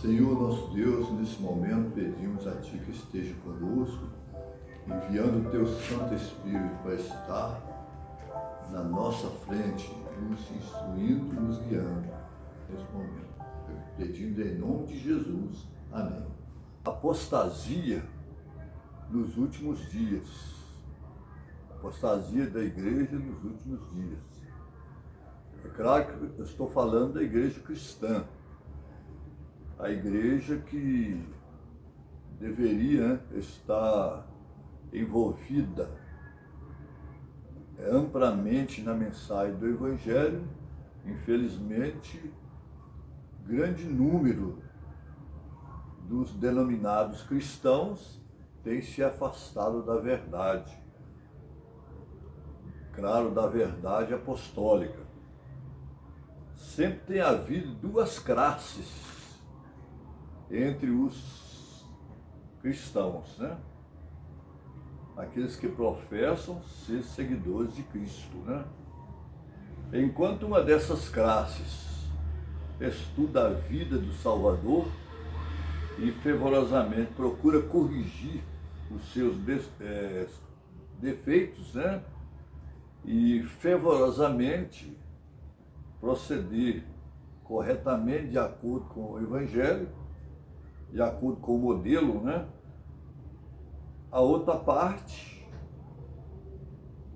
Senhor nosso Deus, nesse momento pedimos a Ti que esteja conosco, enviando o Teu Santo Espírito para estar na nossa frente, nos instruindo, nos guiando nesse momento. Pedindo em nome de Jesus. Amém. Apostasia nos últimos dias. Apostasia da igreja nos últimos dias. É claro que eu estou falando da igreja cristã. A igreja que deveria estar envolvida amplamente na mensagem do Evangelho. Infelizmente, grande número dos denominados cristãos tem se afastado da verdade. Claro, da verdade apostólica. Sempre tem havido duas classes entre os cristãos, né? Aqueles que professam ser seguidores de Cristo, né? Enquanto uma dessas classes estuda a vida do Salvador e fervorosamente procura corrigir os seus defeitos, né? E fervorosamente proceder corretamente de acordo com o Evangelho, de acordo com o modelo, né? A outra parte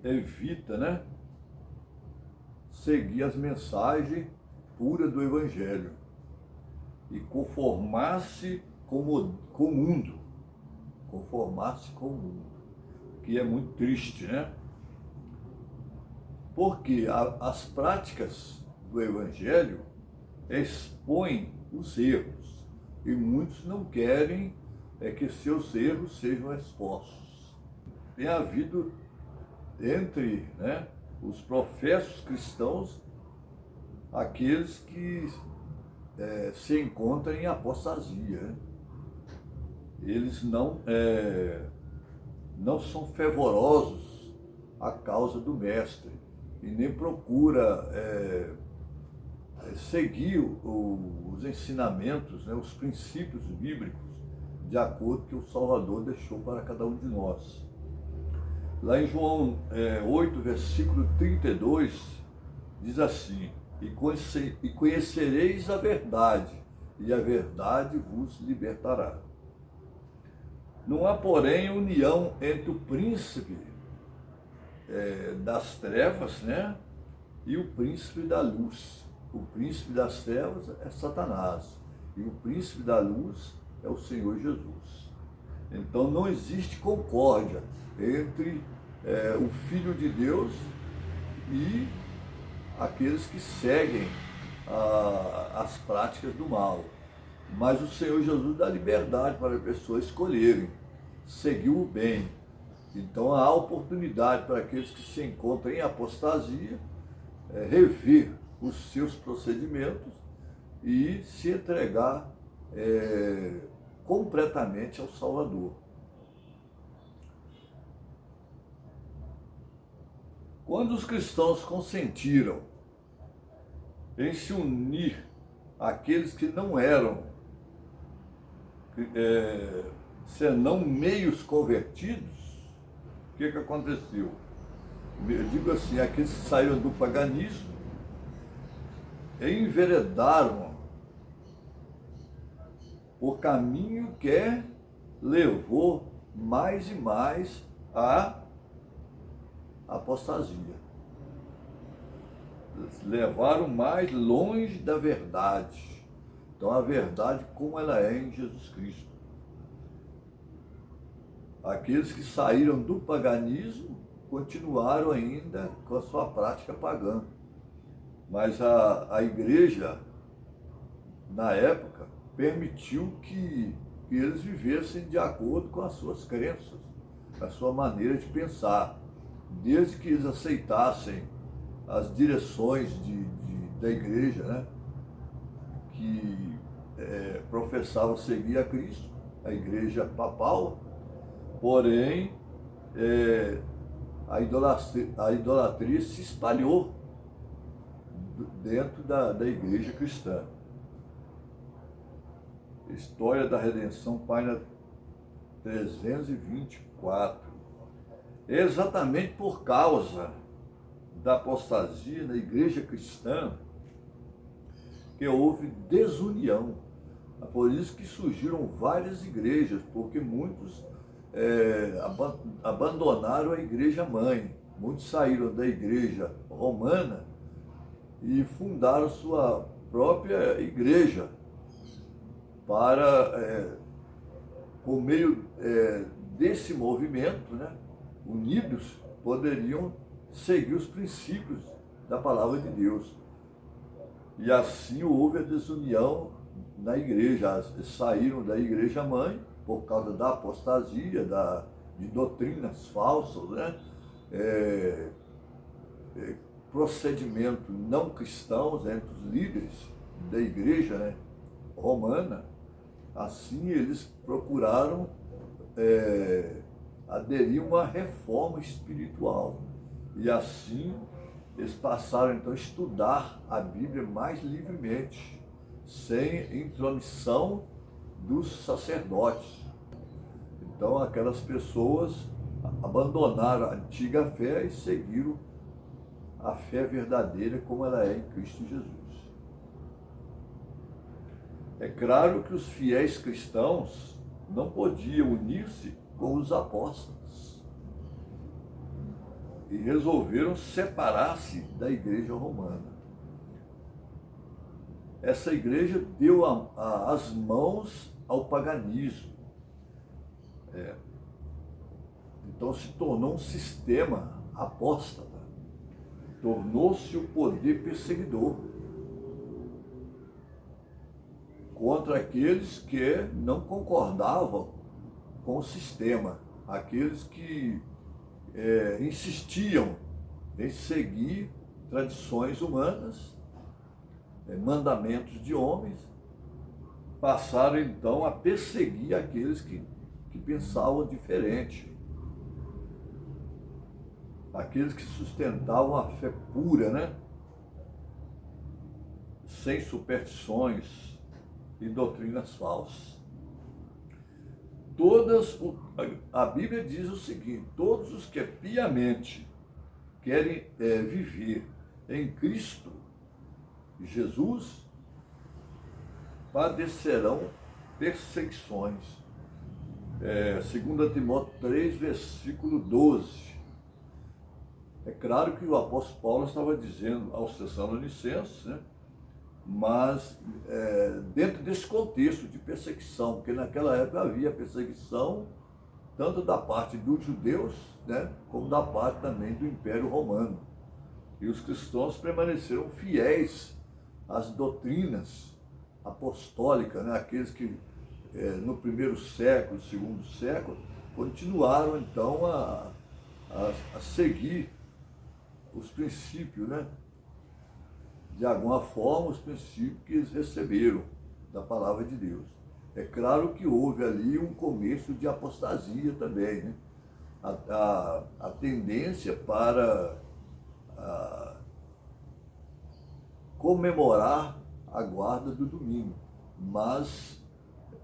evita, né, seguir as mensagens puras do Evangelho e conformar-se com o mundo, conformar-se com o mundo, que é muito triste, né? Porque as práticas do Evangelho expõem os erros e muitos não querem que seus erros sejam expostos. Tem havido entre, né, os professos cristãos aqueles que se encontram em apostasia, né? Eles não são fervorosos à causa do Mestre e nem procura seguir os ensinamentos, né, os princípios bíblicos de acordo que o Salvador deixou para cada um de nós. Lá em João 8, versículo 32, diz assim: e conhecereis a verdade, e a verdade vos libertará. Não há, porém, união entre o príncipe das trevas, né, e o príncipe da luz. O príncipe das trevas é Satanás, e o príncipe da luz é o Senhor Jesus. Então não existe concórdia entre o Filho de Deus e aqueles que seguem as práticas do mal. Mas o Senhor Jesus dá liberdade para as pessoas escolherem seguir o bem. Então há oportunidade para aqueles que se encontram em apostasia rever os seus procedimentos e se entregar completamente ao Salvador. Quando os cristãos consentiram em se unir àqueles que não eram senão meios convertidos, o que aconteceu? Eu digo assim, aqueles que saíram do paganismo enveredaram o caminho que levou mais e mais à apostasia. Levaram mais longe da verdade. Então a verdade como ela é em Jesus Cristo. Aqueles que saíram do paganismo continuaram ainda com a sua prática pagã. Mas a igreja, na época, permitiu que eles vivessem de acordo com as suas crenças, a sua maneira de pensar, desde que eles aceitassem as direções da igreja, né, que professava seguir a Cristo, a igreja papal, porém a idolatria se espalhou dentro da igreja cristã. História da Redenção, página 324. É exatamente por causa da apostasia na igreja cristã que houve desunião. É por isso que surgiram várias igrejas, porque muitos abandonaram a igreja mãe. Muitos saíram da igreja romana e fundaram sua própria igreja para, por meio desse movimento, né, unidos, poderiam seguir os princípios da palavra de Deus. E assim houve a desunião na igreja. Saíram da igreja mãe por causa da apostasia, de doutrinas falsas, né? Procedimentos não cristãos entre os líderes da igreja, né, romana. Assim eles procuraram aderir a uma reforma espiritual. E assim eles passaram então a estudar a Bíblia mais livremente, sem intromissão dos sacerdotes. Então aquelas pessoas abandonaram a antiga fé e seguiram a fé verdadeira como ela é em Cristo Jesus. É claro que os fiéis cristãos não podiam unir-se com os apóstolos e resolveram separar-se da igreja romana. Essa igreja deu as mãos ao paganismo. Então se tornou um sistema apóstata. Tornou-se o poder perseguidor contra aqueles que não concordavam com o sistema, aqueles que insistiam em seguir tradições humanas, mandamentos de homens, passaram então a perseguir aqueles que pensavam diferente, aqueles que sustentavam a fé pura, né? Sem superstições e doutrinas falsas. A Bíblia diz o seguinte: todos os que piamente querem viver em Cristo Jesus padecerão perseguições. 2 Timóteo 3, versículo 12. É claro que o apóstolo Paulo estava dizendo aos Tessalonicenses, né, mas dentro desse contexto de perseguição, porque naquela época havia perseguição tanto da parte dos judeus, né, como da parte também do Império Romano. E os cristãos permaneceram fiéis às doutrinas apostólicas, né, aqueles que no primeiro século, segundo século, continuaram então a seguir os princípios, né, de alguma forma, os princípios que eles receberam da palavra de Deus. É claro que houve ali um começo de apostasia também, né? A tendência para comemorar a guarda do domingo, mas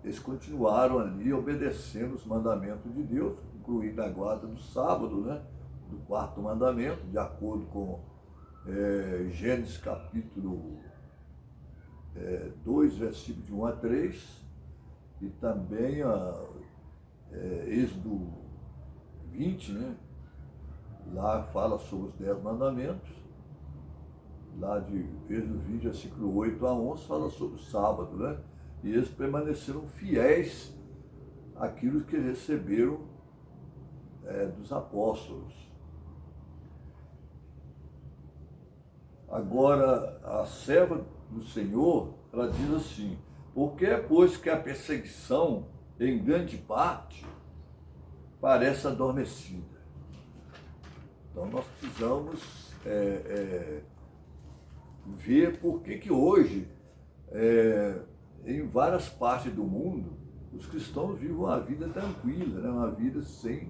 eles continuaram ali obedecendo os mandamentos de Deus, incluindo a guarda do sábado, né? Do quarto mandamento, de acordo com Gênesis capítulo 2, versículos de 1 a 3, e também Êxodo 20, né? Lá fala sobre os 10 mandamentos, lá de Êxodo 20, versículo 8 a 11, fala sobre o sábado, né? E eles permaneceram fiéis àquilo que receberam dos apóstolos. Agora, a serva do Senhor, ela diz assim: porque pois que a perseguição, em grande parte, parece adormecida. Então, nós precisamos ver por que hoje, em várias partes do mundo, os cristãos vivem uma vida tranquila, né? Uma vida sem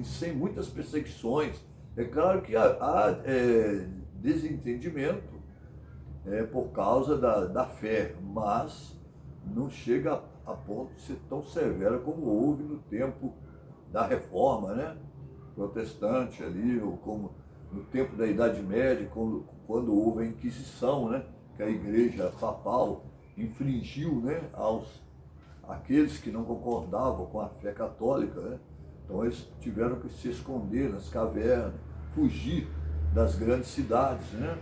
sem muitas perseguições. É claro que há desentendimento por causa da fé, mas não chega a ponto de ser tão severa como houve no tempo da Reforma, né? Protestante ali, ou como no tempo da Idade Média, quando houve a Inquisição, né? Que a Igreja Papal infringiu, né? Aqueles que não concordavam com a fé católica, né? Então eles tiveram que se esconder nas cavernas, fugir das grandes cidades, né?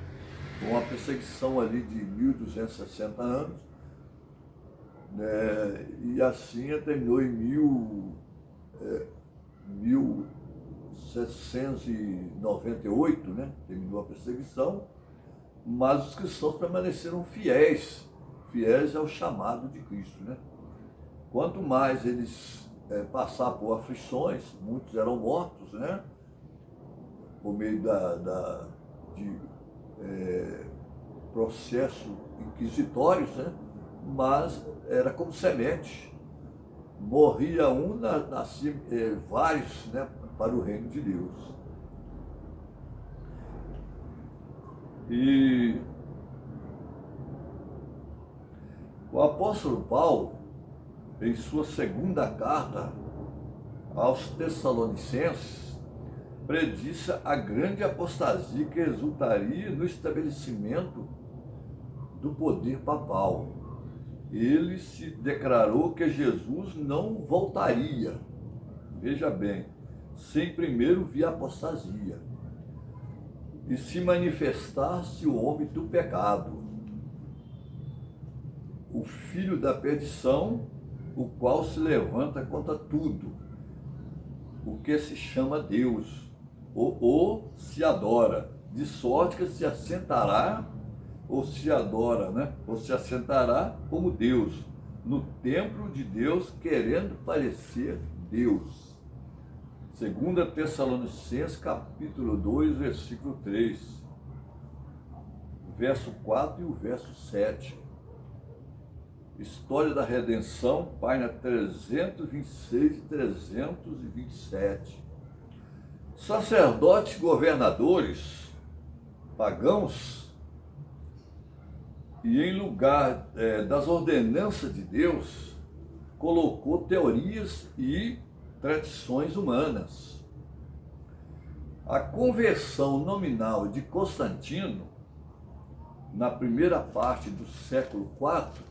Uma perseguição ali de 1260 anos, né? E assim terminou em 1798, né? Terminou a perseguição, mas os cristãos permaneceram fiéis ao chamado de Cristo, né? Quanto mais eles passaram por aflições, muitos eram mortos, né? Por meio de processos inquisitórios, né? Mas era como semente. Morria um, nascia vários, né? Para o reino de Deus. E o apóstolo Paulo, em sua segunda carta aos Tessalonicenses, predisse a grande apostasia que resultaria no estabelecimento do poder papal. Ele se declarou que Jesus não voltaria, veja bem, sem primeiro vir a apostasia e se manifestasse o homem do pecado, o filho da perdição, o qual se levanta contra tudo o que se chama Deus, ou se adora, de sorte que se assentará, ou se adora, né? Ou se assentará como Deus, no templo de Deus, querendo parecer Deus. 2 Tessalonicenses, capítulo 2, versículo 3, verso 4 e o verso 7. História da Redenção, página 326 e 327. Sacerdotes governadores pagãos, e em lugar das ordenanças de Deus, colocou teorias e tradições humanas. A conversão nominal de Constantino, na primeira parte do século IV,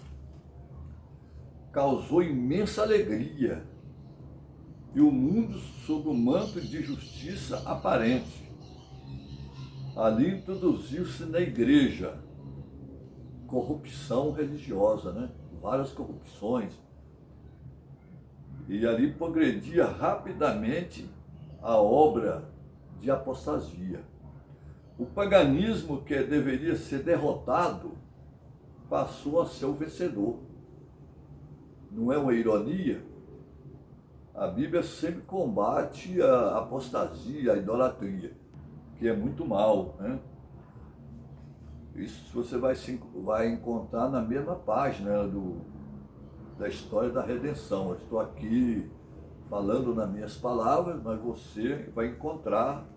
causou imensa alegria e o mundo sob o manto de justiça aparente. Ali introduziu-se na igreja corrupção religiosa, né? Várias corrupções. E ali progredia rapidamente a obra de apostasia. O paganismo, que deveria ser derrotado, passou a ser o vencedor. Não é uma ironia? A Bíblia sempre combate a apostasia, a idolatria, que é muito mal, né? Isso você vai encontrar na mesma página da história da redenção. Eu estou aqui falando nas minhas palavras, mas você vai encontrar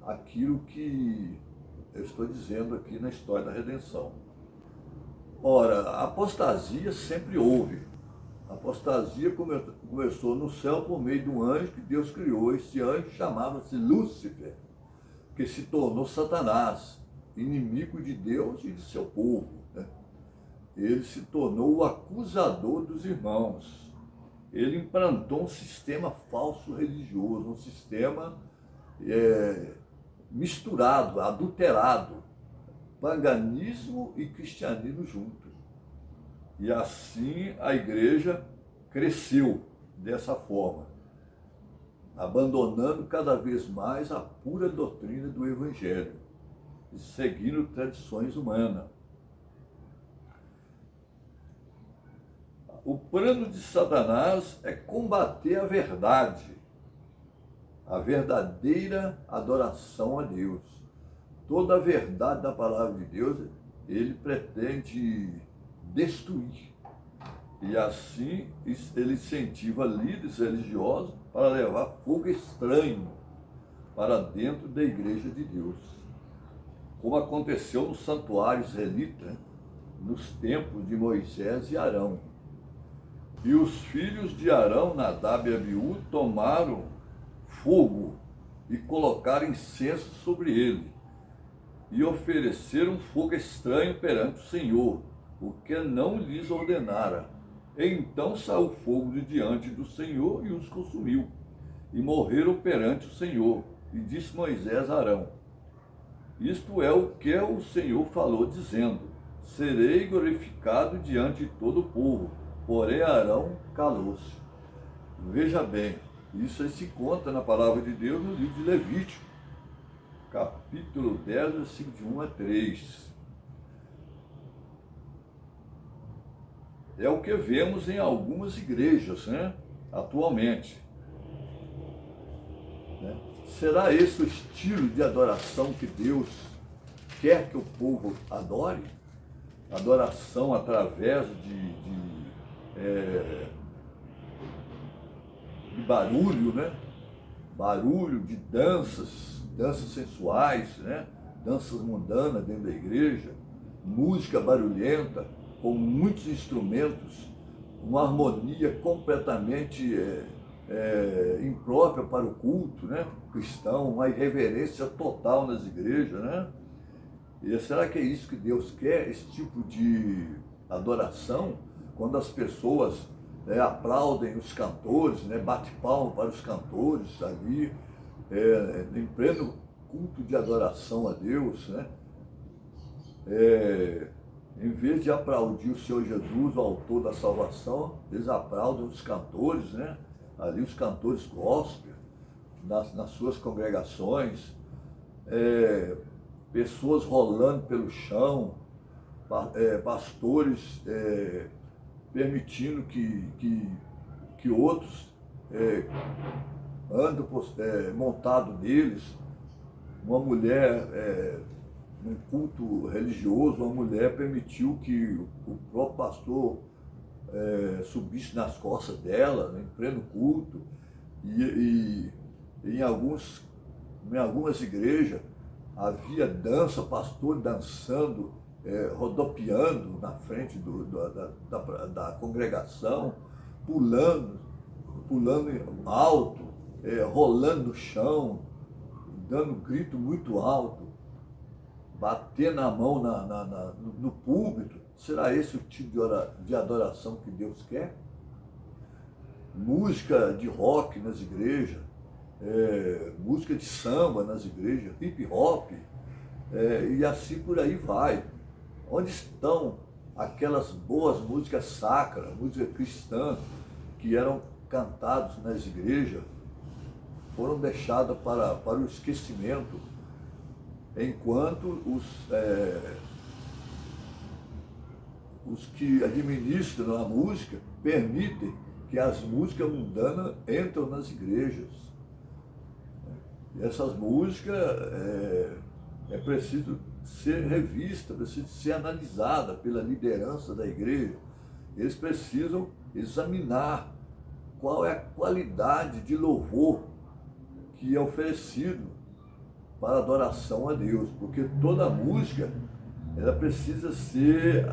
aquilo que eu estou dizendo aqui na história da redenção. Ora, a apostasia sempre houve. A apostasia começou no céu por meio de um anjo que Deus criou. Esse anjo chamava-se Lúcifer, que se tornou Satanás, inimigo de Deus e de seu povo, né? Ele se tornou o acusador dos irmãos. Ele implantou um sistema falso religioso, um sistema misturado, adulterado, paganismo e cristianismo junto. E assim a igreja cresceu dessa forma, abandonando cada vez mais a pura doutrina do Evangelho e seguindo tradições humanas. O plano de Satanás é combater a verdade, a verdadeira adoração a Deus. Toda a verdade da palavra de Deus, ele pretende destruir. E assim ele incentiva líderes religiosos para levar fogo estranho para dentro da igreja de Deus. como aconteceu no santuário israelita, né? Nos tempos de Moisés e Arão. E os filhos de Arão, Nadab e Abiú, tomaram fogo e colocaram incenso sobre ele, e ofereceram fogo estranho perante o Senhor, o que não lhes ordenara. Então saiu fogo de diante do Senhor e os consumiu, e morreram perante o Senhor. E disse Moisés a Arão: isto é o que o Senhor falou, dizendo: serei glorificado diante de todo o povo. Porém Arão calou-se. Veja bem, isso aí se encontra na palavra de Deus no livro de Levítico, capítulo 10, versículo de 1 a 3. É o que vemos em algumas igrejas, né, atualmente. Será esse o estilo de adoração que Deus quer que o povo adore? Adoração através de barulho, né? Barulho, de danças sensuais, né? Danças mundanas dentro da igreja, música barulhenta, com muitos instrumentos, uma harmonia completamente imprópria para o culto, né, cristão, uma irreverência total nas igrejas, né? E será que é isso que Deus quer, esse tipo de adoração, quando as pessoas aplaudem os cantores, né, bate palma para os cantores ali, em pleno culto de adoração a Deus, né? Em vez de aplaudir o Senhor Jesus, o autor da salvação, eles aplaudem os cantores, né? Ali os cantores gospel, nas suas congregações, pessoas rolando pelo chão, pastores permitindo que outros andem montado neles, uma mulher, num culto religioso, uma mulher permitiu que o próprio pastor subisse nas costas dela, né, em pleno culto, e em algumas igrejas havia dança, pastor dançando, rodopiando na frente da congregação, pulando alto, rolando no chão, dando um grito muito alto, batendo a mão no púlpito. Será esse o tipo de adoração que Deus quer? Música de rock nas igrejas, música de samba nas igrejas, hip hop, e assim por aí vai. Onde estão aquelas boas músicas sacras, música cristã, que eram cantadas nas igrejas? Foram deixadas para o esquecimento, enquanto os que administram a música permitem que as músicas mundanas entrem nas igrejas. E essas músicas é preciso ser revista, preciso ser analisada pela liderança da igreja. Eles precisam examinar qual é a qualidade de louvor que é oferecido para adoração a Deus, porque toda música ela precisa ser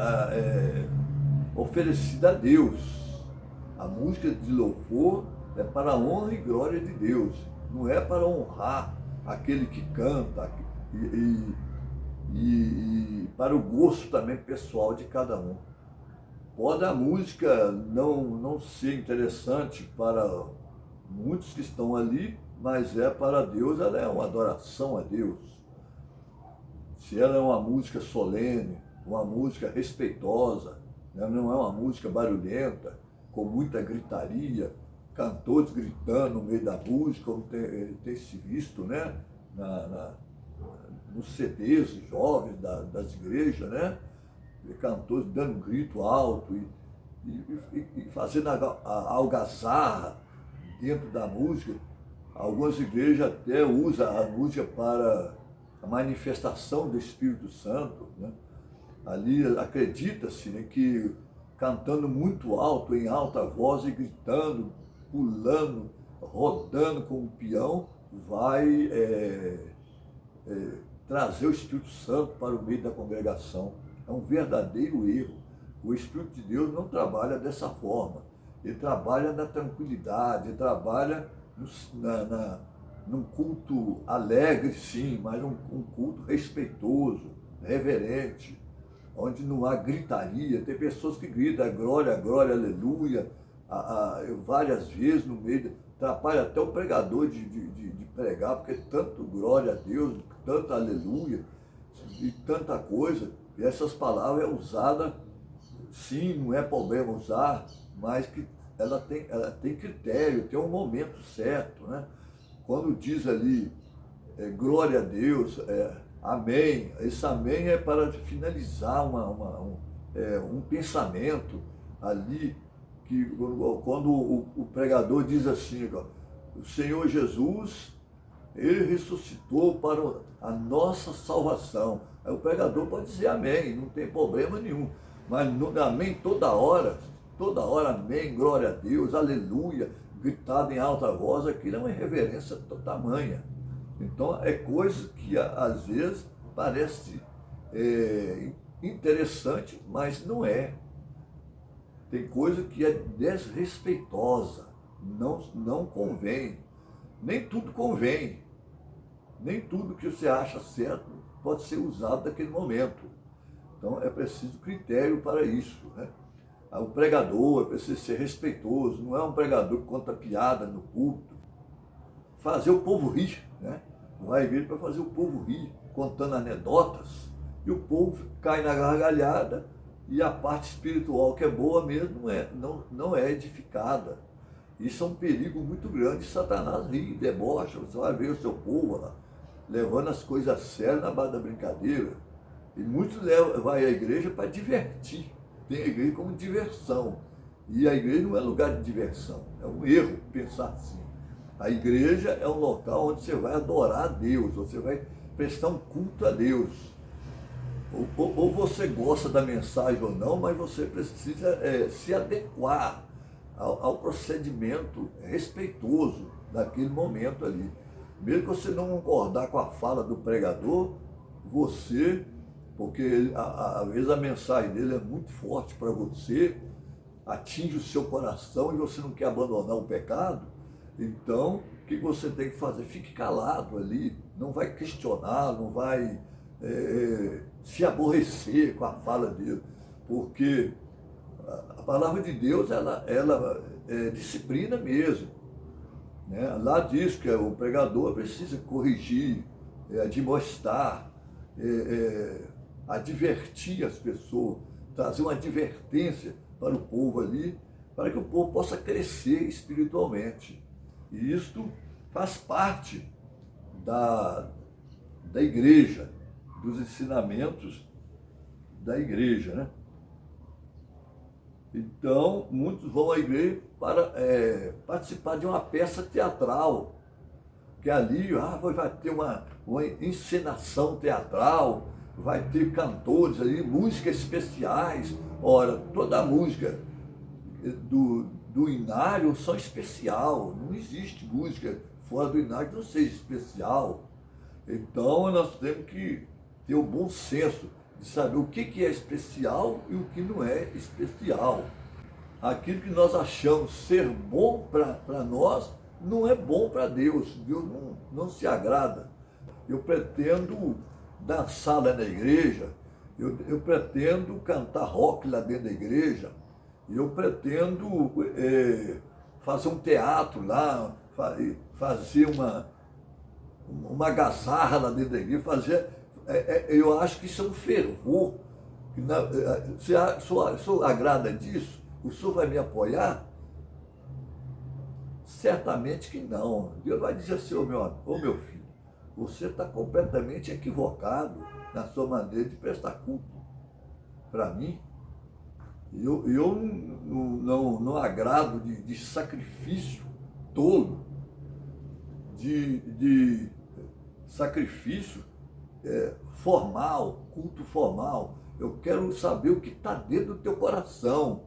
oferecida a Deus. A música de louvor é para a honra e glória de Deus, não é para honrar aquele que canta e para o gosto também pessoal de cada um. Pode a música não ser interessante para muitos que estão ali, mas para Deus, ela é uma adoração a Deus. Se ela é uma música solene, uma música respeitosa, né, não é uma música barulhenta, com muita gritaria, cantores gritando no meio da música, como tem se visto, né, nos CDs jovens das igrejas, né, cantores dando um grito alto e fazendo a algazarra dentro da música. Algumas igrejas até usam a música para a manifestação do Espírito Santo, né? Ali acredita-se, né, que cantando muito alto, em alta voz e gritando, pulando, rodando com o peão, vai trazer o Espírito Santo para o meio da congregação. É um verdadeiro erro. O Espírito de Deus não trabalha dessa forma. Ele trabalha na tranquilidade, ele trabalha num culto alegre, sim, mas um culto respeitoso, reverente, onde não há gritaria. Tem pessoas que gritam glória, glória, aleluia, várias vezes no meio, atrapalha até o pregador de pregar, porque tanto glória a Deus, tanto aleluia, e tanta coisa, e essas palavras é usada, sim, não é problema usar, mas que ela tem critério, tem um momento certo, né? Quando diz ali, glória a Deus, amém, esse amém é para finalizar um pensamento ali, que quando o pregador diz assim, o Senhor Jesus, ele ressuscitou para a nossa salvação. Aí o pregador pode dizer amém, não tem problema nenhum, mas amém toda hora, amém, glória a Deus, aleluia, gritado em alta voz, aquilo é uma irreverência tamanha. Então é coisa que às vezes parece interessante, mas não é. Tem coisa que é desrespeitosa, não convém. Nem tudo convém. Nem tudo que você acha certo pode ser usado naquele momento. Então é preciso critério para isso, né? O pregador precisa ser respeitoso, não é um pregador que conta piada no culto. Fazer o povo rir, né? Vai à igreja para fazer o povo rir, contando anedotas, e o povo cai na gargalhada, e a parte espiritual que é boa mesmo não é edificada. Isso é um perigo muito grande. Satanás ri, debocha, você vai ver o seu povo lá, levando as coisas a sério na base da brincadeira. E muitos vai à igreja para divertir. Tem a igreja como diversão. E a igreja não é lugar de diversão. É um erro pensar assim. A igreja é um local onde você vai adorar a Deus, você vai prestar um culto a Deus. Ou você gosta da mensagem ou não, mas você precisa se adequar ao procedimento respeitoso daquele momento ali. Mesmo que você não concordar com a fala do pregador, porque às vezes a mensagem dele é muito forte para você, atinge o seu coração e você não quer abandonar o pecado, então o que você tem que fazer? Fique calado ali, não vai questionar, não vai se aborrecer com a fala dele, porque a palavra de Deus ela é disciplina mesmo, né? Lá diz que o pregador precisa corrigir, admoestar, advertir as pessoas, trazer uma advertência para o povo ali, para que o povo possa crescer espiritualmente. E isto faz parte da igreja, dos ensinamentos da igreja, né? Então, muitos vão à igreja para participar de uma peça teatral, que ali vai ter uma encenação teatral, vai ter cantores ali, músicas especiais. Ora, toda a música do inário são especial, não existe música fora do inário que não seja especial. Então, nós temos que ter o bom senso de saber o que é especial e o que não é especial. Aquilo que nós achamos ser bom para nós, não é bom para Deus. Deus não se agrada. Eu pretendo dançar lá na igreja, eu pretendo cantar rock lá dentro da igreja, eu pretendo fazer um teatro lá, fazer uma gazarra lá dentro da igreja, eu acho que isso é um fervor. O senhor agrada disso? O senhor vai me apoiar? Certamente que não. Deus vai dizer assim, ô meu filho, você está completamente equivocado na sua maneira de prestar culto para mim. Eu não agrado de sacrifício tolo, de sacrifício formal, culto formal. Eu quero saber o que está dentro do teu coração,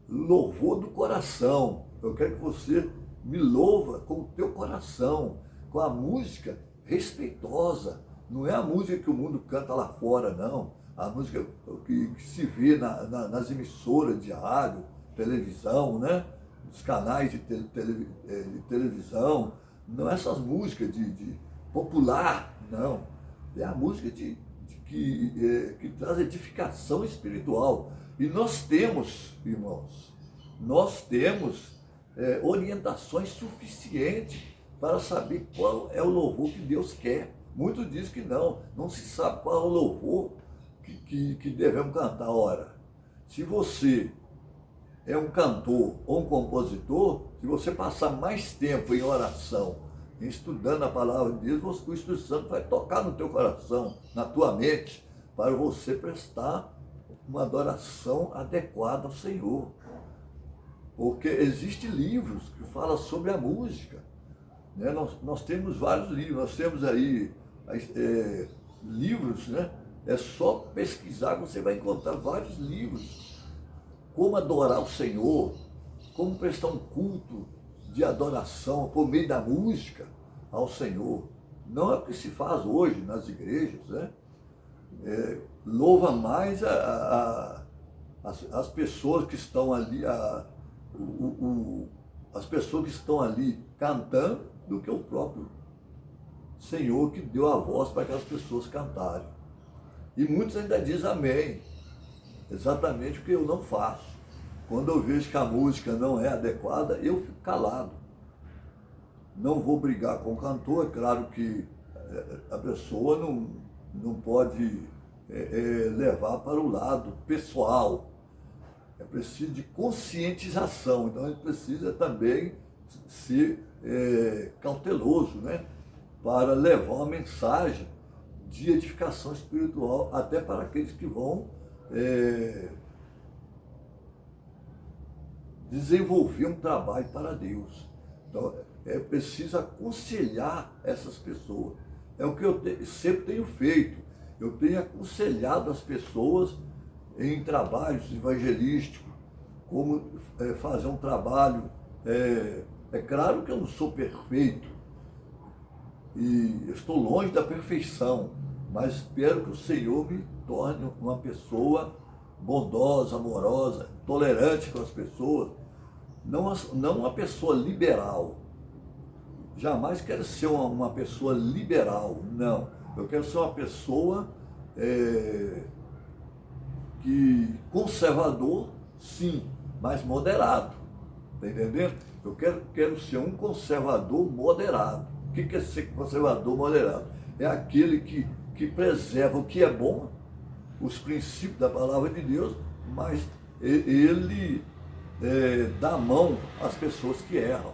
louvor do coração. Eu quero que você me louva com o teu coração, com a música respeitosa, Não é a música que o mundo canta lá fora, não. A música que se vê nas emissoras de rádio, televisão, né? Os canais de televisão. Não é essas músicas de popular, não. É a música que traz edificação espiritual. E nós temos, irmãos, nós temos orientações suficientes para saber qual é o louvor que Deus quer. Muitos dizem que não se sabe qual é o louvor que devemos cantar. Ora, se você é um cantor ou um compositor, se você passar mais tempo em oração, estudando a palavra de Deus, o Espírito Santo vai tocar no teu coração, na tua mente, para você prestar uma adoração adequada ao Senhor. Porque existem livros que falam sobre a música. Né? Nós temos vários livros, nós temos aí livros, né? É só pesquisar, você vai encontrar vários livros. Como adorar o Senhor, como prestar um culto de adoração por meio da música ao Senhor. Não é o que se faz hoje nas igrejas, né? Louva mais as pessoas que estão ali, as pessoas que estão ali cantando, do que o próprio Senhor que deu a voz para aquelas pessoas cantarem. E muitos ainda dizem amém, exatamente o que eu não faço. Quando eu vejo que a música não é adequada, eu fico calado. Não vou brigar com o cantor, é claro que a pessoa não pode levar para o lado pessoal. É preciso de conscientização, então a gente precisa também ser cauteloso, né? Para levar uma mensagem de edificação espiritual até para aqueles que vão desenvolver um trabalho para Deus. Então, é preciso aconselhar essas pessoas. É o que eu sempre tenho feito. Eu tenho aconselhado as pessoas em trabalhos evangelísticos, como fazer um trabalho. É claro que eu não sou perfeito, e estou longe da perfeição, mas espero que o Senhor me torne uma pessoa bondosa, amorosa, tolerante com as pessoas, não uma pessoa liberal. Jamais quero ser uma pessoa liberal, não. Eu quero ser uma pessoa conservador, sim, mas moderado. Está entendendo? Eu quero ser um conservador moderado. O que é ser conservador moderado? É aquele que preserva o que é bom, os princípios da palavra de Deus, mas ele dá a mão às pessoas que erram.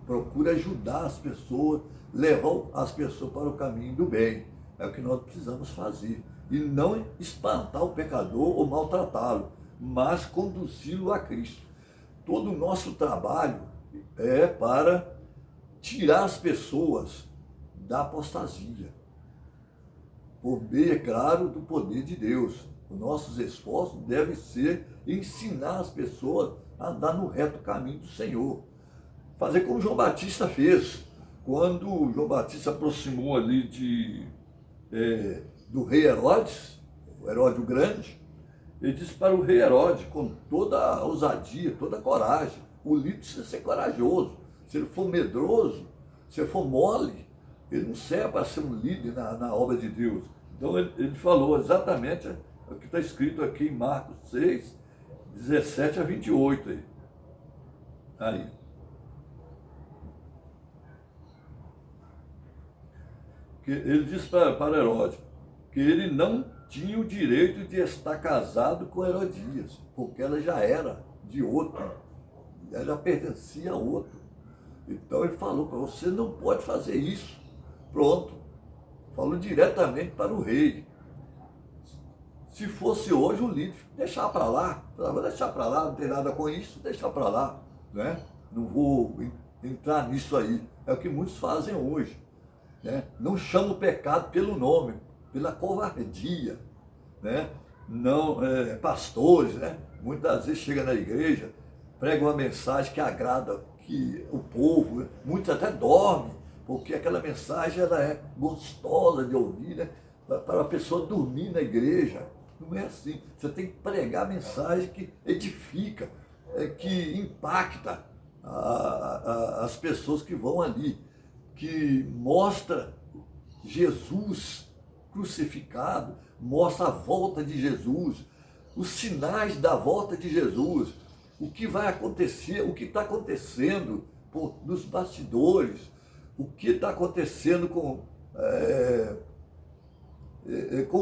Procura ajudar as pessoas, levar as pessoas para o caminho do bem. É o que nós precisamos fazer. E não espantar o pecador ou maltratá-lo, mas conduzi-lo a Cristo. Todo o nosso trabalho é para tirar as pessoas da apostasia, por meio, é claro, do poder de Deus. Os nossos esforços devem ser ensinar as pessoas a andar no reto caminho do Senhor. Fazer como João Batista fez, quando João Batista aproximou ali do rei Herodes, o Herodes o Grande, ele disse para o rei Herodes, com toda a ousadia, toda a coragem: o líder precisa ser corajoso. Se ele for medroso, se ele for mole, ele não serve para ser um líder na obra de Deus. Então ele falou exatamente o que está escrito aqui em Marcos 6, 17 a 28. Aí. Ele disse para Herodes que ele não tinha o direito de estar casado com Herodias, porque ela já era de outro, ela já pertencia a outro. Então ele falou para você: não pode fazer isso. Pronto. Falou diretamente para o rei. Se fosse hoje, o líder deixar para lá, vou deixar para lá, não tem nada com isso, deixar para lá, né? Não vou entrar nisso aí. É o que muitos fazem hoje, né? Não chamam o pecado pelo nome, pela covardia, né? Não, pastores, né? Muitas vezes chega na igreja, prega uma mensagem que agrada o povo, muitos até dormem, porque aquela mensagem ela é gostosa de ouvir, né? Para a pessoa dormir na igreja. Não é assim. Você tem que pregar a mensagem que edifica, que impacta as pessoas que vão ali, que mostra Jesus crucificado, mostra a volta de Jesus, os sinais da volta de Jesus, o que vai acontecer, o que está acontecendo nos bastidores, o que está acontecendo com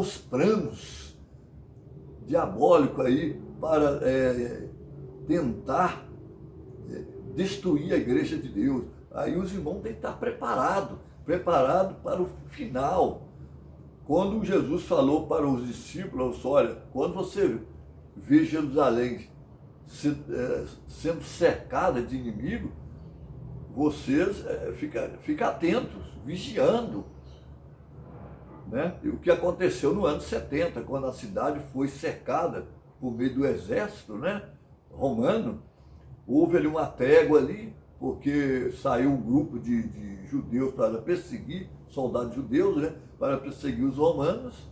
os planos diabólicos aí para tentar destruir a igreja de Deus. Aí os irmãos têm que estar preparados para o final. Quando Jesus falou para os discípulos, olha, quando você vê Jerusalém sendo cercada de inimigos, vocês fiquem atentos, vigiando. Né? E o que aconteceu no ano 70, quando a cidade foi cercada por meio do exército, né, romano, houve ali uma trégua ali, porque saiu um grupo de judeus para perseguir, soldados judeus, né, para perseguir os romanos,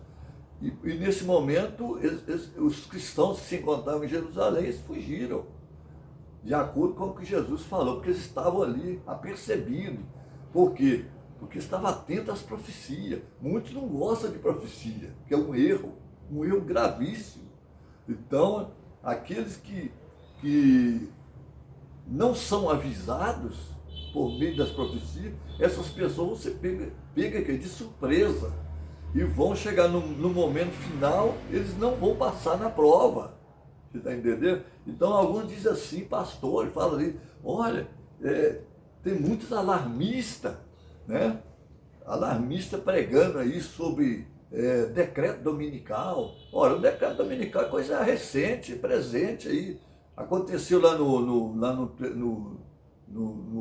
e nesse momento os cristãos que se encontravam em Jerusalém, eles fugiram, de acordo com o que Jesus falou, porque eles estavam ali apercebidos. Por quê? Porque estava atento às profecias. Muitos não gostam de profecia, que é um erro gravíssimo. Então, aqueles que não são avisados por meio das profecias, essas pessoas você pega de surpresa e vão chegar no momento final, eles não vão passar na prova. Você está entendendo? Então, alguns dizem assim, pastor, fala ali, olha, tem muitos alarmistas, né? Alarmista pregando aí sobre decreto dominical. Ora, o decreto dominical é coisa recente, presente aí. Aconteceu lá no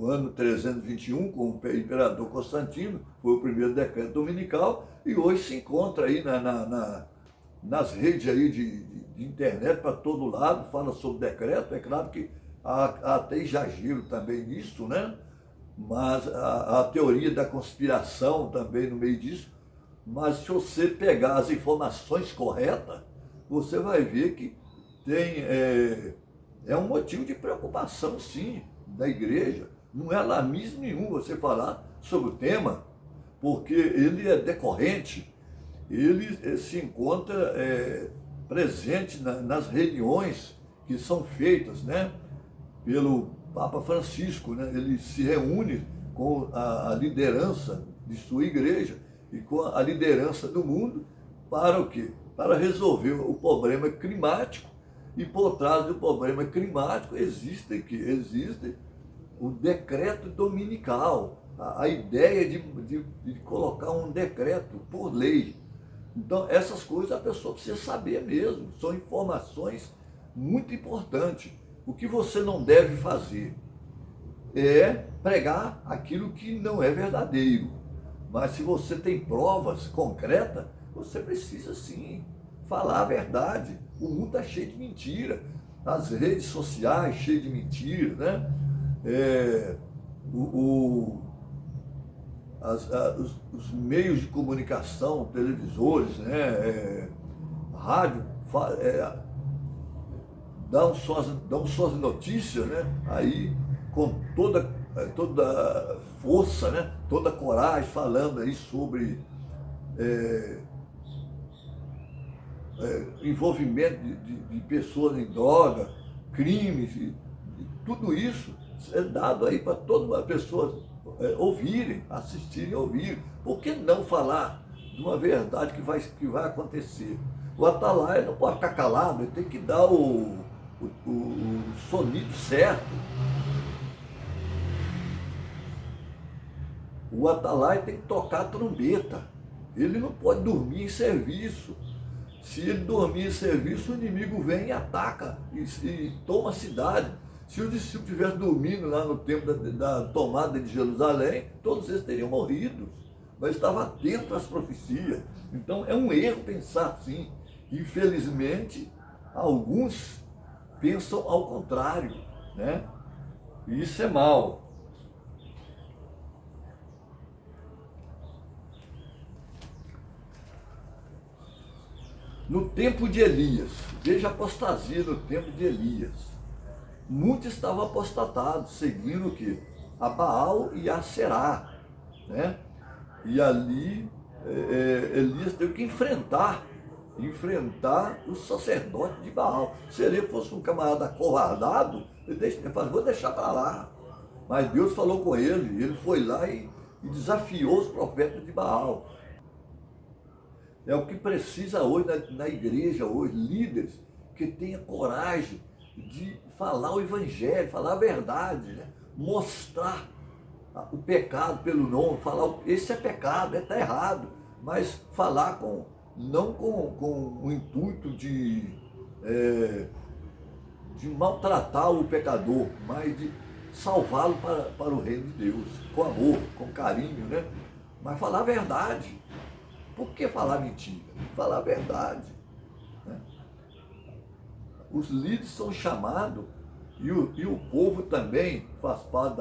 ano 321, com o imperador Constantino, foi o primeiro decreto dominical, e hoje se encontra aí nas redes aí de internet para todo lado, fala sobre decreto. É claro que há até exagero também nisso, né? Mas a teoria da conspiração também no meio disso. Mas se você pegar as informações corretas, você vai ver que é um motivo de preocupação, sim, da igreja. Não é alarmismo nenhum você falar sobre o tema, porque ele é decorrente, ele se encontra presente nas reuniões que são feitas, né, pelo Papa Francisco, né? Ele se reúne com a liderança de sua igreja e com a liderança do mundo para o quê? Para resolver o problema climático. E por trás do problema climático existe o decreto dominical, a ideia de colocar um decreto por lei. Então, essas coisas a pessoa precisa saber mesmo, são informações muito importantes. O que você não deve fazer é pregar aquilo que não é verdadeiro. Mas se você tem provas concretas, você precisa sim falar a verdade. O mundo está cheio de mentira. As redes sociais cheias de mentira, né? Os meios de comunicação, televisores, né? Rádio, dão suas notícias, né? Aí com toda força, né? Toda coragem, falando aí sobre envolvimento de pessoas em droga, crimes, e tudo isso é dado aí para todas as pessoas ouvirem, assistirem, ouvirem. Por que não falar de uma verdade que vai acontecer? O atalaia não pode ficar calado, ele tem que dar o sonido certo. O atalaia tem que tocar a trombeta. Ele não pode dormir em serviço. Se ele dormir em serviço, o inimigo vem e ataca e toma a cidade. Se os discípulos estivessem dormindo lá no tempo da tomada de Jerusalém, todos eles teriam morrido. Mas estavam atentos às profecias. Então é um erro pensar assim. Infelizmente, alguns pensam ao contrário, né? E isso é mal. No tempo de Elias, veja a apostasia no tempo de Elias. Muitos estavam apostatados, seguindo o quê? A Baal e a Será, né? E ali Elias teve que enfrentar os sacerdotes de Baal. Se ele fosse um camarada acovardado, ele falou, vou deixar para lá. Mas Deus falou com ele foi lá e desafiou os profetas de Baal. É o que precisa hoje na igreja, hoje, líderes que tenham coragem de falar o evangelho, falar a verdade, né? Mostrar o pecado pelo nome, falar esse é pecado, está errado, mas falar não com o intuito de maltratar o pecador, mas de salvá-lo para o reino de Deus, com amor, com carinho, né? Mas falar a verdade. Por que falar mentira? Falar a verdade, né? Os líderes são chamados, e o povo também faz parte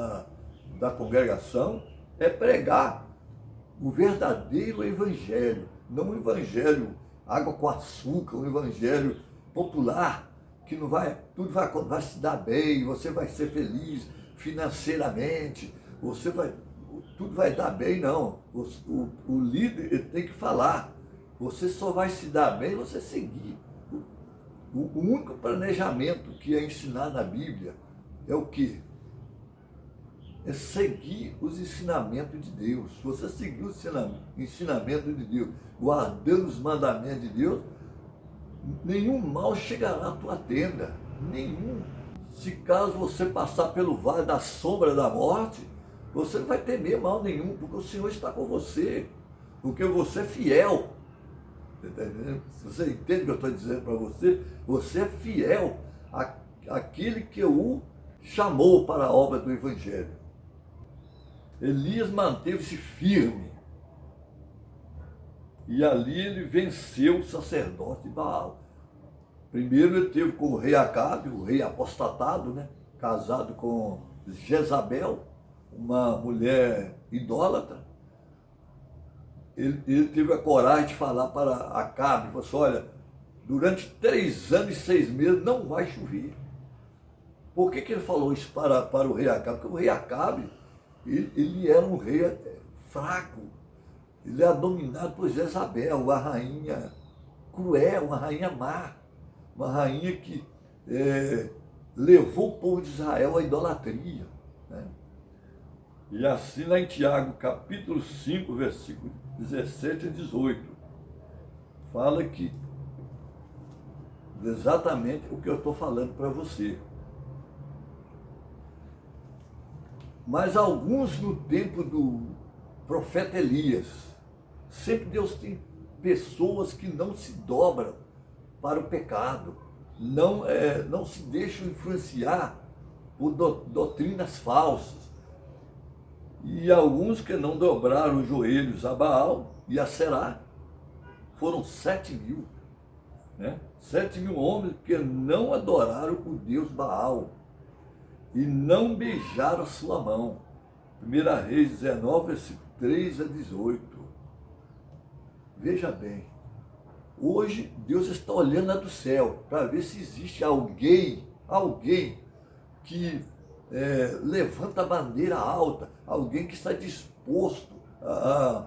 da congregação, é pregar o verdadeiro evangelho, não um evangelho água com açúcar, um evangelho popular, que não vai, tudo vai se dar bem, você vai ser feliz financeiramente, tudo vai dar bem, não. O líder ele tem que falar, você só vai se dar bem você seguir. O único planejamento que é ensinado na Bíblia é o quê? É seguir os ensinamentos de Deus. Se você seguir os ensinamentos de Deus, guardando os mandamentos de Deus, nenhum mal chegará à tua tenda. Nenhum. Se caso você passar pelo vale da sombra da morte, você não vai temer mal nenhum, porque o Senhor está com você. Porque você é fiel. Você entende o que eu estou dizendo para você? Você é fiel àquele que o chamou para a obra do Evangelho. Elias manteve-se firme. E ali ele venceu o sacerdote de Baal. Primeiro ele teve com o rei Acabe, o rei apostatado, né? Casado com Jezabel, uma mulher idólatra. Ele teve a coragem de falar para Acabe, falou assim, olha, durante 3 anos e 6 meses não vai chover. Por que ele falou isso para o rei Acabe? Porque o rei Acabe, ele era um rei fraco, ele era dominado por Jezabel, uma rainha cruel, uma rainha má, uma rainha que levou o povo de Israel à idolatria, né? E assim lá em Tiago, capítulo 5, versículo 17 e 18, fala que exatamente o que eu estou falando para você. Mas alguns no tempo do profeta Elias, sempre Deus tem pessoas que não se dobram para o pecado, não se deixam influenciar por doutrinas falsas. E alguns que não dobraram os joelhos a Baal e a Será, foram 7.000, né? 7.000 homens que não adoraram o Deus Baal e não beijaram a sua mão. 1 Reis 19, versículo 3 a 18. Veja bem, hoje Deus está olhando lá do céu para ver se existe alguém que levanta a bandeira alta, alguém que está disposto a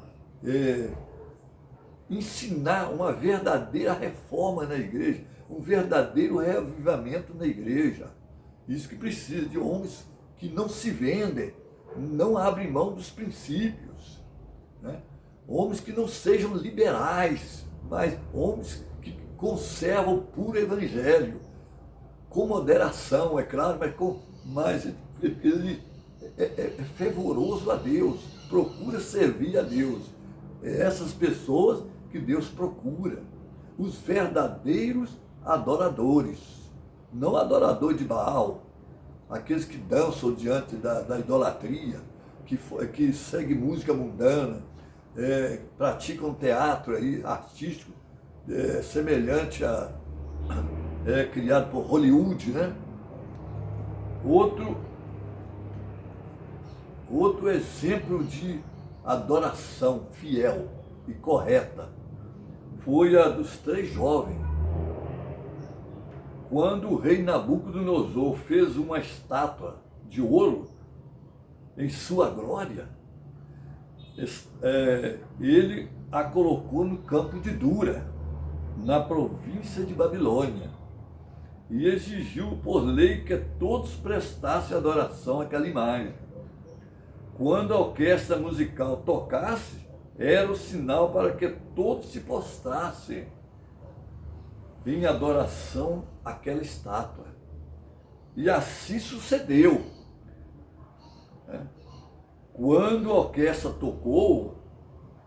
ensinar uma verdadeira reforma na igreja, um verdadeiro reavivamento na igreja. Isso que precisa de homens que não se vendem, não abrem mão dos princípios, né? Homens que não sejam liberais, mas homens que conservam o puro evangelho, com moderação, é claro, mas ele é fervoroso a Deus, procura servir a Deus. É essas pessoas que Deus procura, os verdadeiros adoradores, não adorador de Baal, aqueles que dançam diante da idolatria, que seguem música mundana, praticam teatro artístico, semelhante a criado por Hollywood, né? Outro exemplo de adoração fiel e correta foi a dos 3 jovens. Quando o rei Nabucodonosor fez uma estátua de ouro em sua glória, ele a colocou no campo de Dura, na província de Babilônia, e exigiu por lei que todos prestassem adoração àquela imagem. Quando a orquestra musical tocasse, era o sinal para que todos se prostrassem em adoração àquela estátua. E assim sucedeu. Quando a orquestra tocou,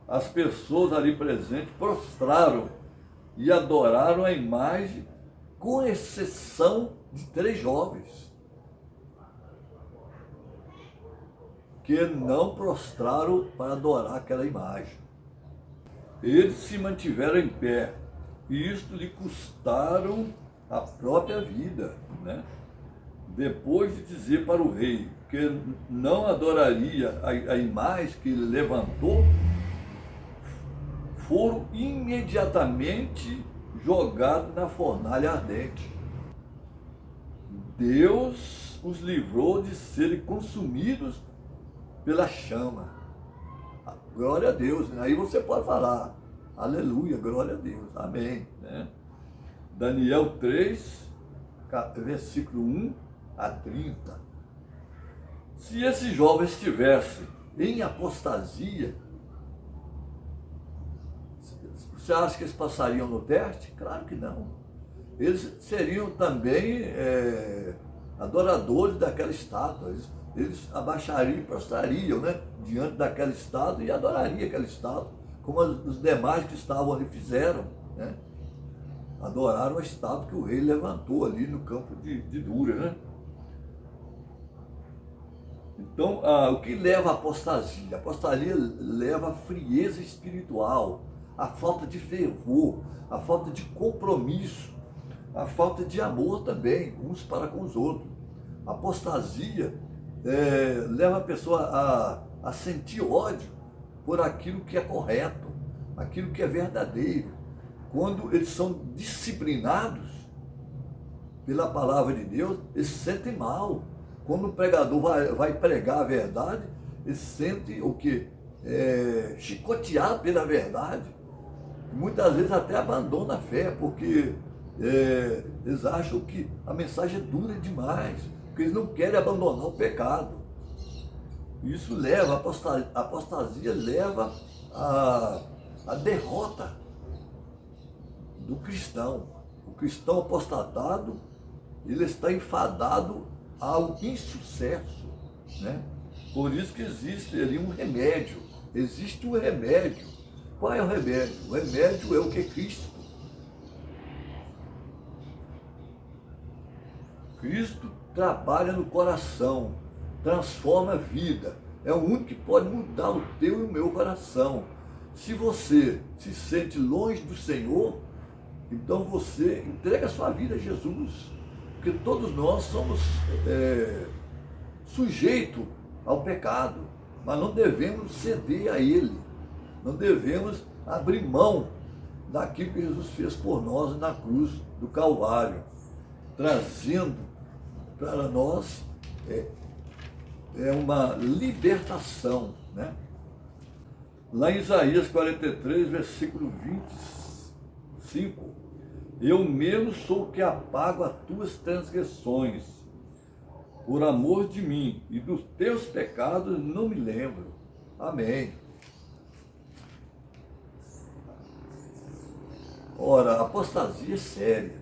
as pessoas ali presentes prostraram e adoraram a imagem, com exceção de 3 jovens, que não prostraram para adorar aquela imagem. Eles se mantiveram em pé, e isto lhe custaram a própria vida, né? Depois de dizer para o rei que não adoraria a imagem que ele levantou, foram imediatamente jogados na fornalha ardente. Deus os livrou de serem consumidos pela chama. Glória a Deus. Aí você pode falar, aleluia, glória a Deus, amém, né? Daniel 3, versículo 1 a 30. Se esses jovens estivessem em apostasia, você acha que eles passariam no teste? Claro que não. Eles seriam também adoradores daquela estátua. Eles abaixariam e prostrariam, né, diante daquela estátua e adorariam aquela estátua, como os demais que estavam ali fizeram, né? Adoraram a estátua que o rei levantou ali no campo de Dura, né? Então, o que leva à apostasia? A apostasia leva à frieza espiritual, à falta de fervor, à falta de compromisso, à falta de amor também, uns para com os outros. A apostasia leva a pessoa a sentir ódio por aquilo que é correto, aquilo que é verdadeiro. Quando eles são disciplinados pela palavra de Deus, eles se sentem mal. Quando o pregador vai pregar a verdade, ele sente o quê? Chicoteado pela verdade. Muitas vezes até abandona a fé, porque eles acham que a mensagem é dura demais, porque eles não querem abandonar o pecado. Isso leva, a apostasia leva à derrota do cristão. O cristão apostatado, ele está enfadado ao insucesso, né? Por isso que existe ali um remédio. Existe um remédio. Qual é o remédio? O remédio é o que? Cristo. Cristo trabalha no coração, transforma a vida. É o único que pode mudar o teu e o meu coração. Se você se sente longe do Senhor, então você entrega a sua vida a Jesus. Porque todos nós somos sujeitos ao pecado, mas não devemos ceder a ele, não devemos abrir mão daquilo que Jesus fez por nós na cruz do Calvário, trazendo para nós uma libertação, né? Lá em Isaías 43, versículo 25, eu mesmo sou o que apago as tuas transgressões, por amor de mim, e dos teus pecados não me lembro. Amém. Ora, a apostasia é séria.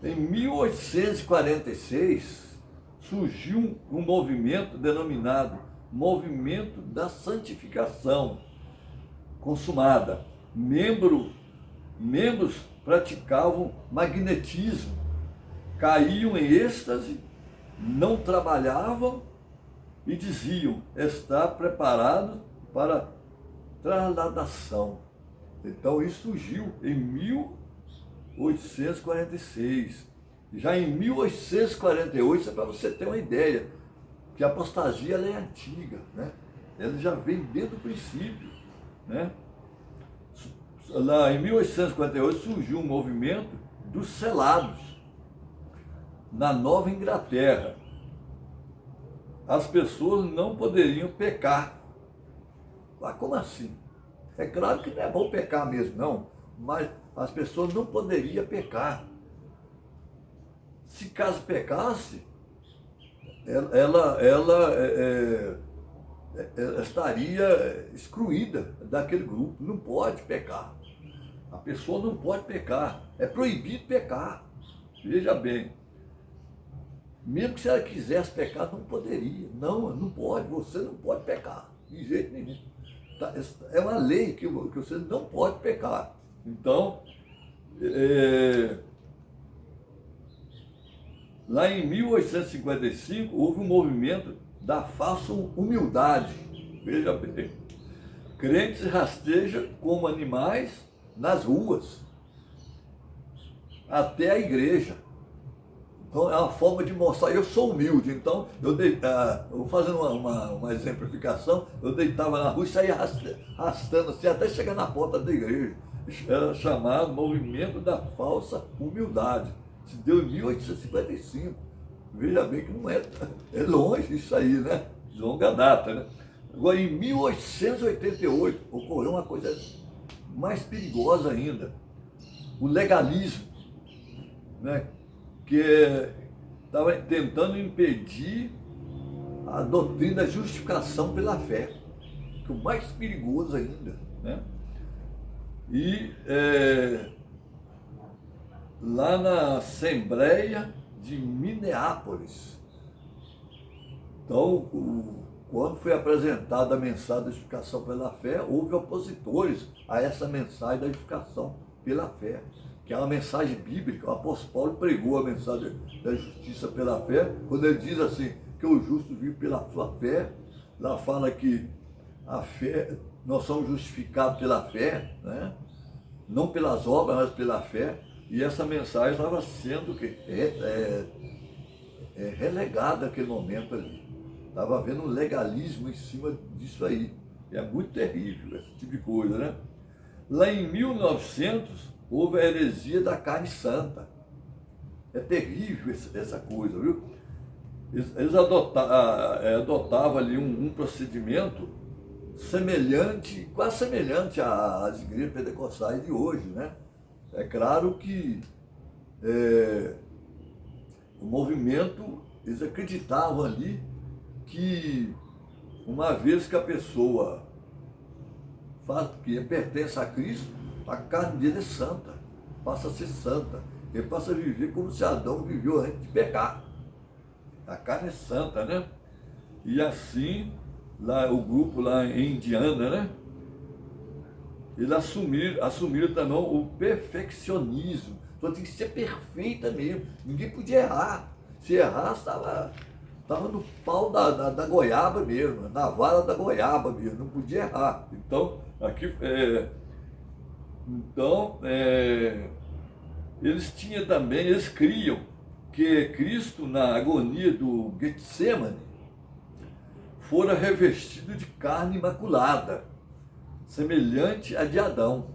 Em 1846, surgiu um movimento denominado Movimento da Santificação Consumada. Membros praticavam magnetismo, caíam em êxtase, não trabalhavam e diziam estar preparados para trasladação. Então isso surgiu em 1846. Já em 1848, isso é para você ter uma ideia, que a apostasia ela é antiga, né? Ela já vem desde o princípio, né? lá em 1858 surgiu um movimento dos selados na Nova Inglaterra. As pessoas não poderiam pecar. Mas como assim? É claro que não é bom pecar mesmo, não, mas as pessoas não poderiam pecar. Se caso pecasse, ela estaria excluída daquele grupo. Não pode pecar. A pessoa não pode pecar. É proibido pecar. Veja bem. Mesmo que se ela quisesse pecar, não poderia. Não, não pode. Você não pode pecar. De jeito nenhum. É uma lei que você não pode pecar. Então, lá em 1855, houve um movimento da falsa humildade. Veja bem. Crentes rastejam como animais nas ruas, até a igreja. Então é uma forma de mostrar, eu sou humilde. Então, eu fazendo uma exemplificação, eu deitava na rua e saía arrastando assim, até chegar na porta da igreja. Era chamado movimento da falsa humildade. Se deu em 1855. Veja bem que não é longe isso aí, né? De longa data, né? Agora, em 1888, ocorreu uma coisa mais perigosa ainda. O legalismo, né? Que estava tentando impedir a doutrina da justificação pela fé, que é o mais perigoso ainda, né? E lá na Assembleia de Minneapolis, então, quando foi apresentada a mensagem da justificação pela fé, houve opositores a essa mensagem da justificação pela fé, que é uma mensagem bíblica. O apóstolo Paulo pregou a mensagem da justiça pela fé, quando ele diz assim, que o justo vive pela sua fé. Lá fala que a fé, nós somos justificados pela fé, né? Não pelas obras, mas pela fé. E essa mensagem estava sendo relegada naquele momento ali. Estava havendo um legalismo em cima disso aí. E é muito terrível esse tipo de coisa, né? Lá em 1900, houve a heresia da carne santa. É terrível essa coisa, viu? Eles adotavam ali um procedimento semelhante, quase semelhante às igrejas pentecostais de hoje, né? É claro que o movimento, eles acreditavam ali que uma vez que a pessoa que pertence a Cristo, a carne dele é santa, passa a ser santa. Ele passa a viver como se Adão viveu antes de pecar. A carne é santa, né? E assim, lá, o grupo lá em Indiana, né? Eles assumiram também o perfeccionismo. Então tinha que ser perfeita mesmo. Ninguém podia errar. Se errasse, estava no pau da goiaba mesmo, na vara da goiaba mesmo, não podia errar. Então, aqui, eles tinham também, eles criam que Cristo, na agonia do Getsemane, fora revestido de carne imaculada, semelhante a de Adão,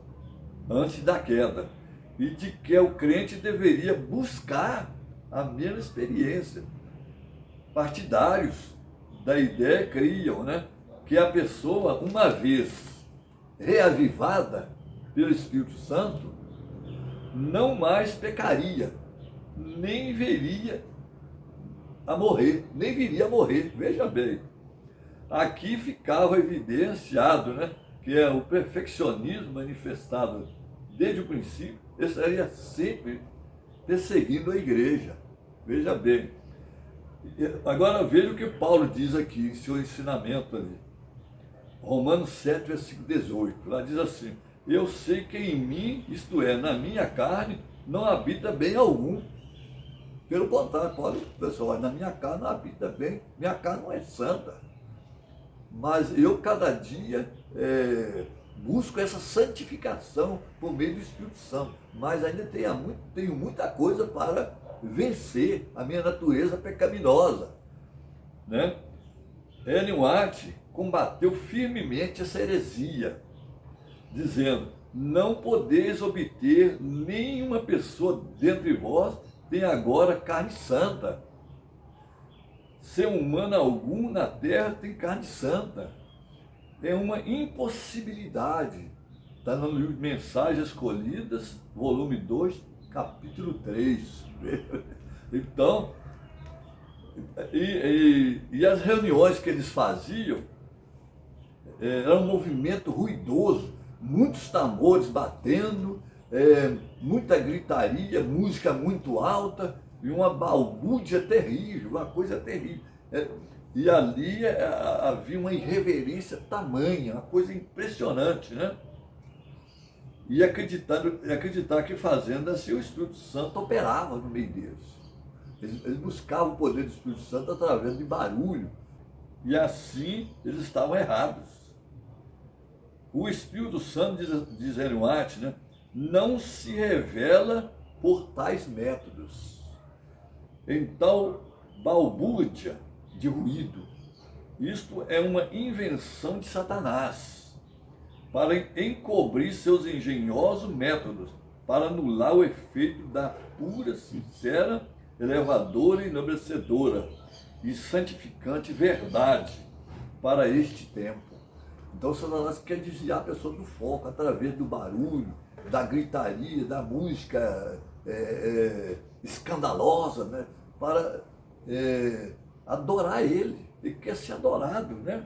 antes da queda, e de que o crente deveria buscar a mesma experiência. Partidários da ideia criam, né, que a pessoa, uma vez reavivada pelo Espírito Santo, não mais pecaria, nem viria a morrer. Veja bem, aqui ficava evidenciado, né, que é o perfeccionismo manifestado desde o princípio, estaria sempre perseguindo a igreja. Veja bem. Agora veja o que Paulo diz aqui em seu ensinamento ali. Romanos 7, versículo 18. Lá diz assim: eu sei que em mim, isto é, na minha carne, não habita bem algum. Pelo contrário, Paulo, pessoal, na minha carne não habita bem, minha carne não é santa. Mas eu cada dia busco essa santificação por meio do Espírito Santo. Mas ainda tenho muita coisa para vencer a minha natureza pecaminosa, né? Ellen White combateu firmemente essa heresia, dizendo: não podeis obter, nenhuma pessoa dentre vós tem agora carne santa. Ser humano algum na terra tem carne santa. É uma impossibilidade. Está no livro Mensagens Escolhidas, volume 2, capítulo 3. Então, e as reuniões que eles faziam, era um movimento ruidoso, muitos tambores batendo, muita gritaria, música muito alta e uma balbúrdia terrível, uma coisa terrível. E ali havia uma irreverência tamanha, uma coisa impressionante, né? E acreditar que fazendo assim o Espírito Santo operava no meio deles. Eles buscavam o poder do Espírito Santo através de barulho, e assim eles estavam errados. O Espírito Santo, diz Ellen White, né, não se revela por tais métodos. Então, balbúrdia de ruído, isto é uma invenção de Satanás para encobrir seus engenhosos métodos, para anular o efeito da pura, sincera, elevadora e enobrecedora e santificante verdade para este tempo. Então, Satanás quer desviar a pessoa do foco através do barulho, da gritaria, da música escandalosa, né? Para adorar ele. Ele quer ser adorado, né?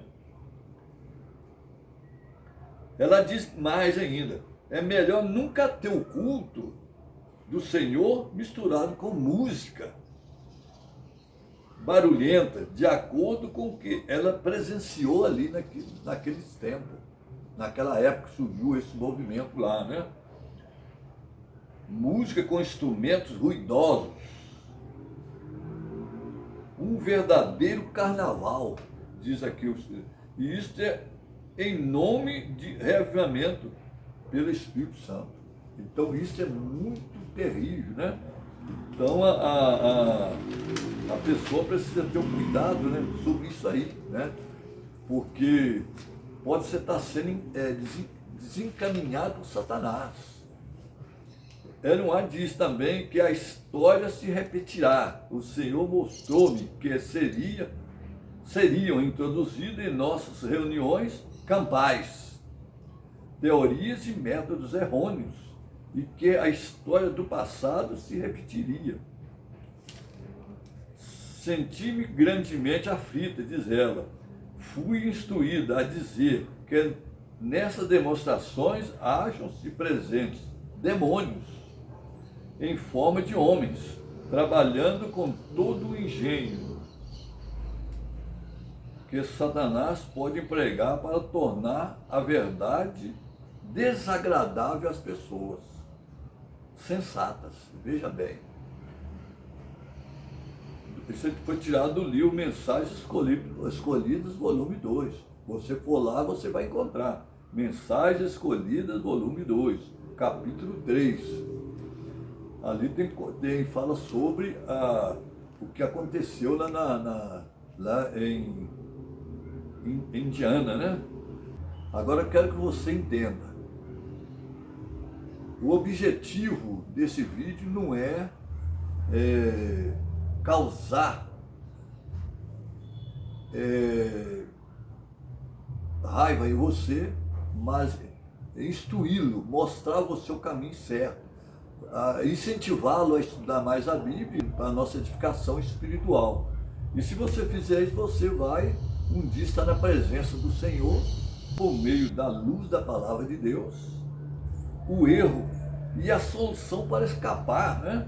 Ela diz mais ainda: é melhor nunca ter o culto do Senhor misturado com música barulhenta, de acordo com o que ela presenciou ali naqueles tempos. Naquela época surgiu esse movimento lá, né? Música com instrumentos ruidosos. Um verdadeiro carnaval, diz aqui. E isso é em nome de reavivamento pelo Espírito Santo. Então isso é muito terrível, né? Então a pessoa precisa ter um cuidado, né, sobre isso aí, né? Porque pode ser estar sendo desencaminhado por Satanás. Ellen White diz também que a história se repetirá. O Senhor mostrou-me que seriam introduzidos em nossas reuniões campais teorias e métodos errôneos, e que a história do passado se repetiria. Senti-me grandemente aflita, diz ela. Fui instruída a dizer que nessas demonstrações acham-se presentes demônios em forma de homens, trabalhando com todo o engenho que Satanás pode empregar para tornar a verdade desagradável às pessoas sensatas. Veja bem, isso foi tirado do livro Mensagens Escolhidas, volume 2. Você for lá, você vai encontrar Mensagens Escolhidas, volume 2, capítulo 3. Ali fala sobre o que aconteceu lá em Indiana, né? Agora eu quero que você entenda. O objetivo desse vídeo não é causar raiva em você, mas instruí-lo, mostrar a você o caminho certo, incentivá-lo a estudar mais a Bíblia para a nossa edificação espiritual. E se você fizer isso, você vai um dia estar na presença do Senhor por meio da luz da palavra de Deus, o erro e a solução para escapar, né,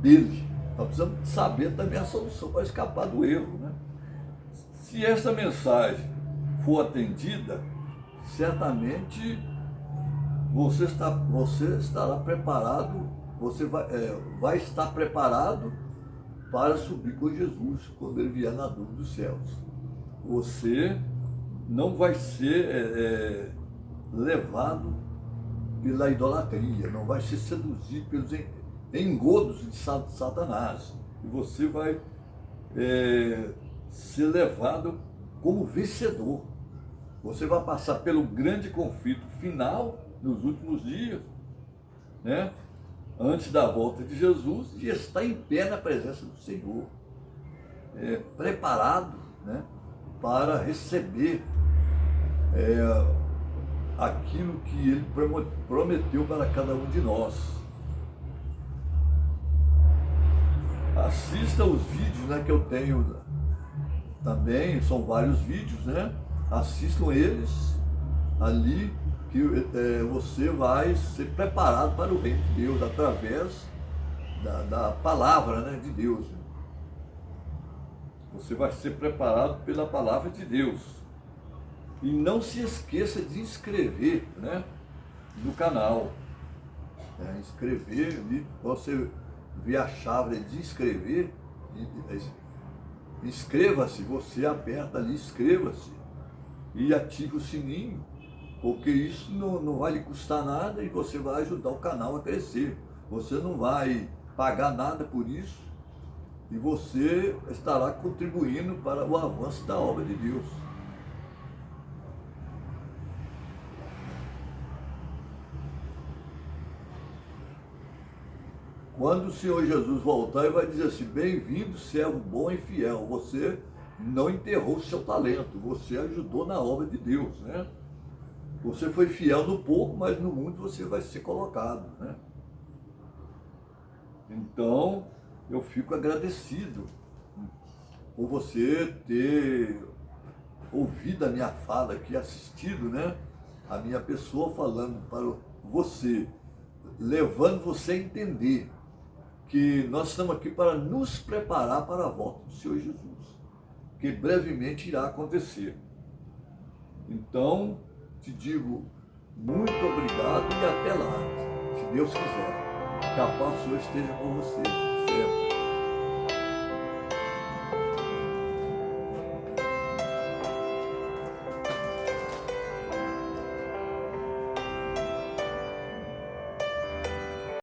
dele. Nós precisamos saber também a solução para escapar do erro, né? Se essa mensagem for atendida, certamente você estará preparado, você vai estar preparado para subir com Jesus quando ele vier na nuvem dos céus. Você não vai ser levado pela idolatria, não vai ser seduzido pelos engodos de Satanás. E você vai ser levado como vencedor. Você vai passar pelo grande conflito final nos últimos dias, né? Antes da volta de Jesus, e está em pé na presença do Senhor, preparado, né, para receber aquilo que Ele prometeu para cada um de nós. Assista os vídeos, né, que eu tenho também, são vários vídeos, né? Assistam eles ali, que você vai ser preparado para o reino de Deus através da palavra, né, de Deus. Você vai ser preparado pela palavra de Deus. E não se esqueça de inscrever, né, no canal. Inscrever ali, você vê a chave de inscrever, inscreva-se, você aperta ali, inscreva-se e ative o sininho, porque isso não vai lhe custar nada e você vai ajudar o canal a crescer. Você não vai pagar nada por isso e você estará contribuindo para o avanço da obra de Deus. Quando o Senhor Jesus voltar, Ele vai dizer assim: bem-vindo, servo bom e fiel. Você não enterrou o seu talento, você ajudou na obra de Deus, né? Você foi fiel no pouco, mas no muito você vai ser colocado, né? Então, eu fico agradecido por você ter ouvido a minha fala aqui, assistido, né, a minha pessoa falando para você, levando você a entender que nós estamos aqui para nos preparar para a volta do Senhor Jesus, que brevemente irá acontecer. Então, te digo muito obrigado e até lá, se Deus quiser. Que a paz do Senhor esteja com você sempre.